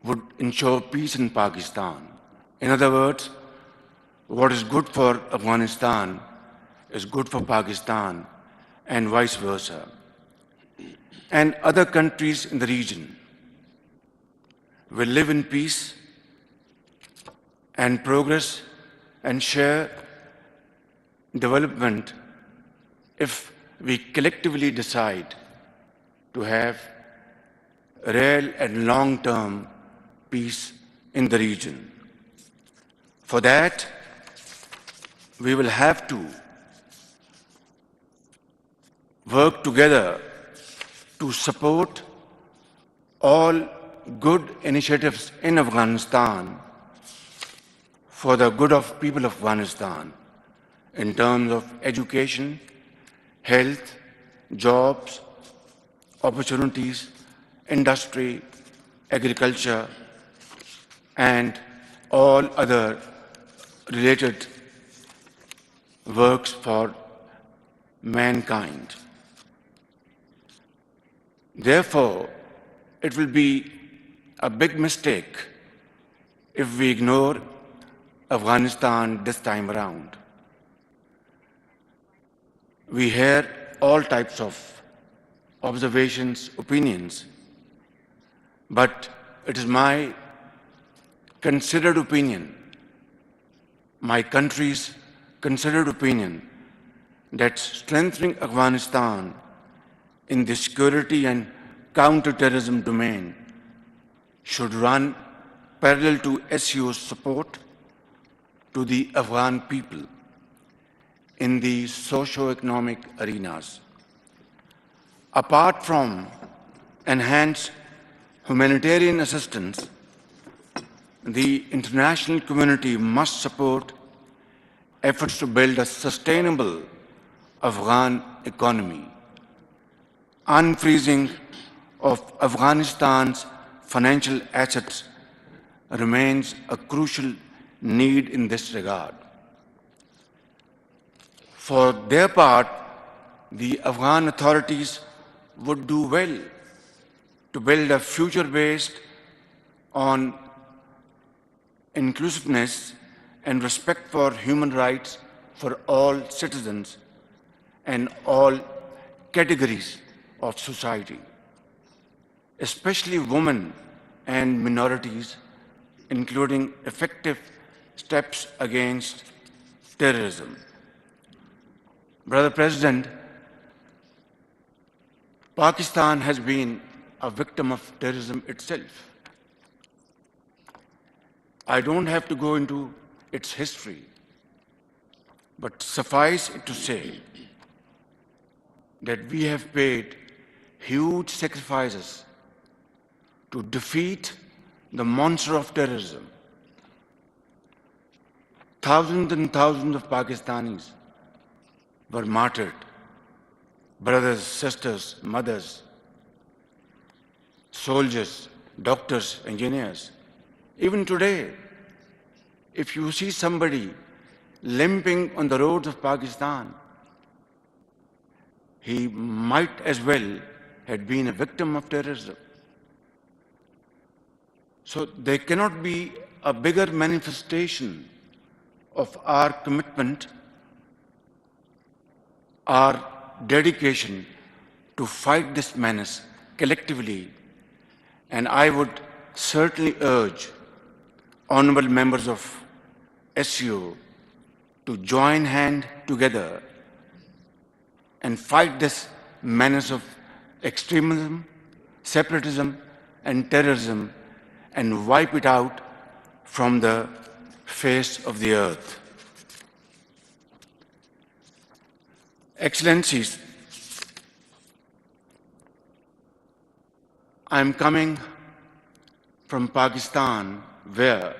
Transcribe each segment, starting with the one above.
would ensure peace in Pakistan. In other words, what is good for Afghanistan is good for Pakistan and vice versa, and other countries in the region will live in peace and progress and share development if we collectively decide to have real and long-term peace in the region. For that, we will have to work together to support all good initiatives in Afghanistan for the good of people of Afghanistan in terms of education, health, jobs, opportunities, industry, agriculture, and all other related works for mankind. Therefore, it will be a big mistake if we ignore Afghanistan this time around. We hear all types of observations, opinions, but it is my considered opinion, my country's considered opinion, that strengthening Afghanistan in the security and counter-terrorism domain should run parallel to SCO's support to the Afghan people in the socio-economic arenas. Apart from enhanced humanitarian assistance, the international community must support efforts to build a sustainable Afghan economy. Unfreezing of Afghanistan's financial assets remains a crucial need in this regard. For their part, the Afghan authorities would do well to build a future based on inclusiveness and respect for human rights for all citizens and all categories of society, especially women and minorities, including effective steps against terrorism. Brother President, Pakistan has been a victim of terrorism itself. I don't have to go into its history, but suffice it to say that we have paid huge sacrifices to defeat the monster of terrorism. Thousands and thousands of Pakistanis were martyred, brothers, sisters, mothers, soldiers, doctors, engineers. Even today, if you see somebody limping on the roads of Pakistan, he might as well have been a victim of terrorism. So there cannot be a bigger manifestation of our commitment, our dedication to fight this menace collectively. And I would certainly urge honorable members of SCO to join hand together and fight this menace of extremism, separatism, and terrorism and wipe it out from the face of the earth. Excellencies, I am coming from Pakistan, where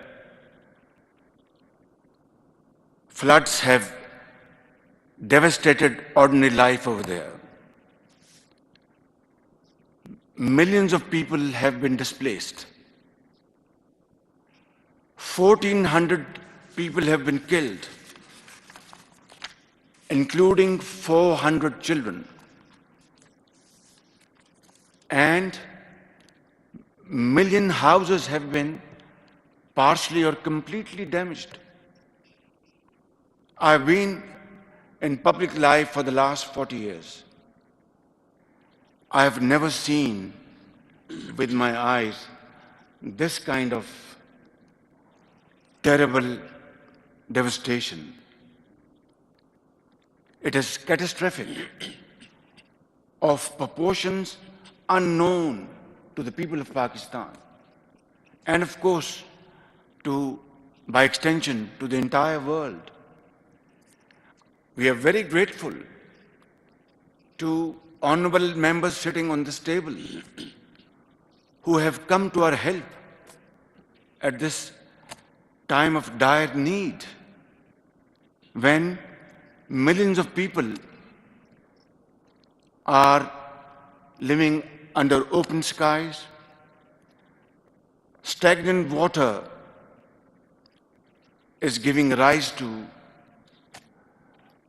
floods have devastated ordinary life over there. Millions of people have been displaced. 1,400 people have been killed, including 400 children. And million houses have been partially or completely damaged. I've been in public life for the last 40 years. I have never seen with my eyes this kind of terrible devastation. It is catastrophic, of proportions unknown to the people of Pakistan, and of course, by extension, to the entire world. We are very grateful to honorable members sitting on this table who have come to our help at this time of dire need, when millions of people are living under open skies, stagnant water is giving rise to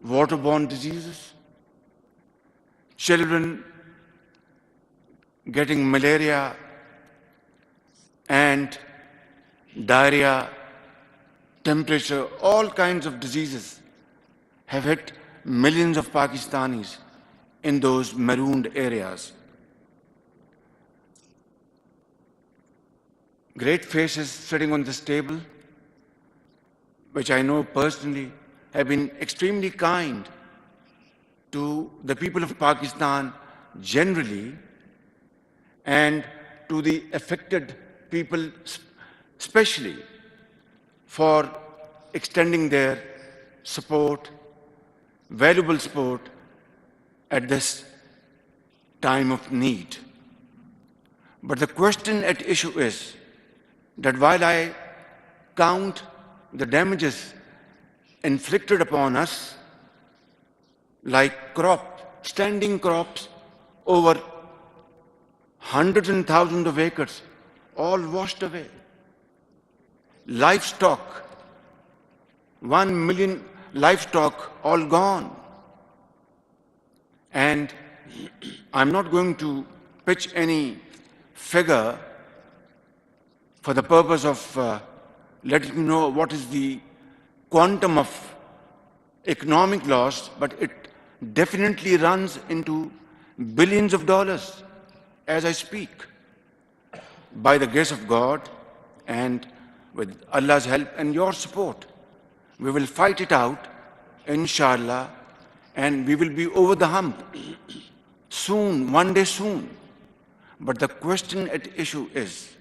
waterborne diseases, children getting malaria and diarrhea, temperature, all kinds of diseases have hit millions of Pakistanis in those marooned areas. Great faces sitting on this table, which I know personally, have been extremely kind to the people of Pakistan generally and to the affected people especially, for extending their support, valuable support at this time of need. But the question at issue is that while I count the damages inflicted upon us, like standing crops over hundreds and thousands of acres, all washed away. Livestock, 1 million livestock, all gone. And I'm not going to pitch any figure for the purpose of letting you know what is the quantum of economic loss, but it definitely runs into billions of dollars as I speak. By the grace of God and with Allah's help and your support, we will fight it out, inshallah, and we will be over the hump soon, one day soon. But the question at issue is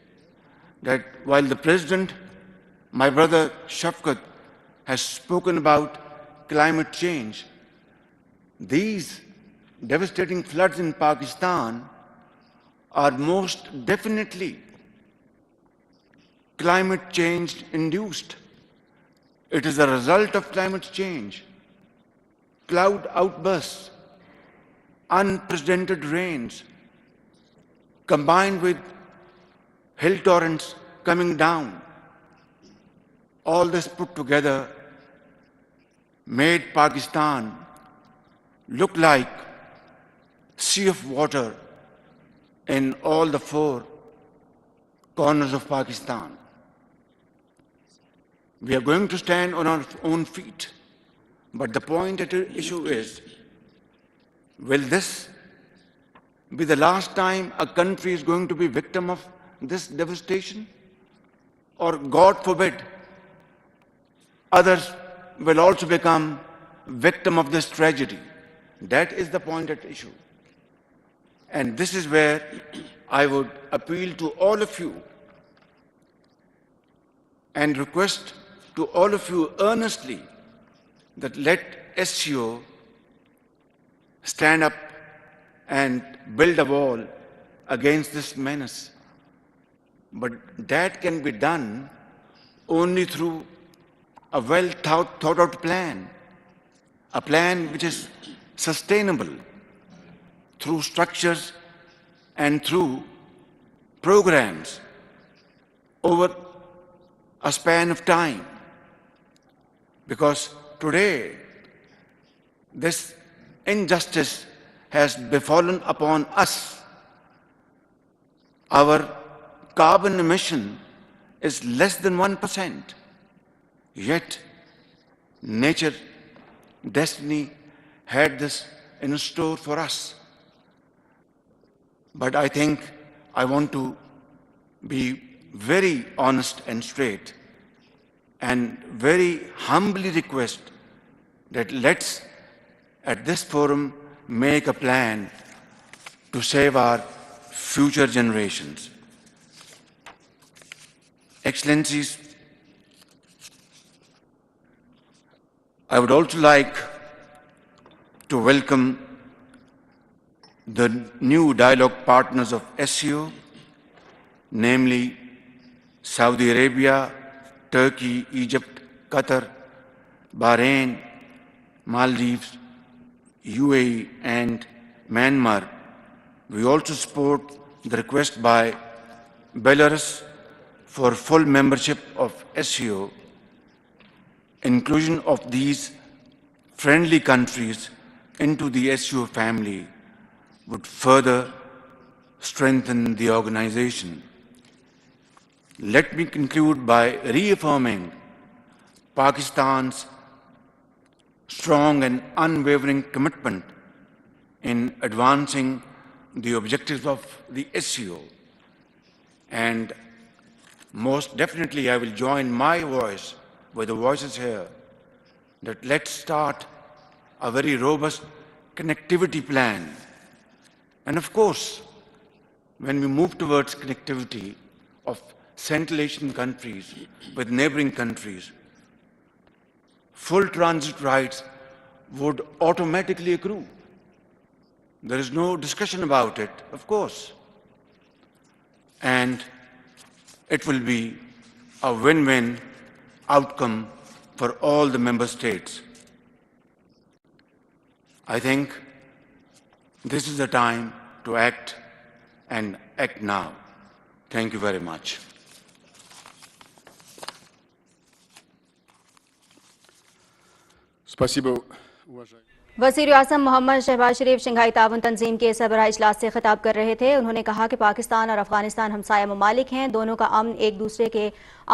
that while the President, my brother Shafqat, has spoken about climate change, these devastating floods in Pakistan are most definitely climate change induced. It is a result of climate change. Cloud outbursts, unprecedented rains, combined with hill torrents coming down, all this put together made Pakistan look like sea of water in all the four corners of Pakistan. We are going to stand on our own feet, but the point at issue is, will this be the last time a country is going to be victim of this devastation? Or, God forbid, others will also become victim of this tragedy? That is the point at issue. And this is where I would appeal to all of you and request to all of you earnestly that let SCO stand up and build a wall against this menace. But that can be done only through a well thought out plan, a plan which is sustainable through structures and through programs over a span of time. Because today, this injustice has befallen upon us, our carbon emission is less than 1%. Yet, nature, destiny had this in store for us. But I think I want to be very honest and straight and very humbly request that let's, at this forum, make a plan to save our future generations. Excellencies, I would also like to welcome the new dialogue partners of SCO, namely Saudi Arabia, Turkey, Egypt, Qatar, Bahrain, Maldives, UAE, and Myanmar. We also support the request by Belarus for full membership of SCO. Inclusion of these friendly countries into the SCO family would further strengthen the organization. Let me conclude by reaffirming Pakistan's strong and unwavering commitment in advancing the objectives of the SCO. And most definitely I will join my voice with the voices here that let's start a very robust connectivity plan. And of course, when we move towards connectivity of Central Asian countries with neighboring countries, full transit rights would automatically accrue. There is no discussion about it, of course. And it will be a win-win outcome for all the member states. I think this is the time to act and act now. Thank you very much. वज़ीराअज़म Mohammad शहबाजशरीफ Shanghai ताउन तंज़ीम के सरबराह इजलास से खिताब कर रहे थे। उन्होंने कहा कि पाकिस्तान और अफगानिस्तान हमसाया ममालिक हैं, दोनों का अमन एक दूसरे के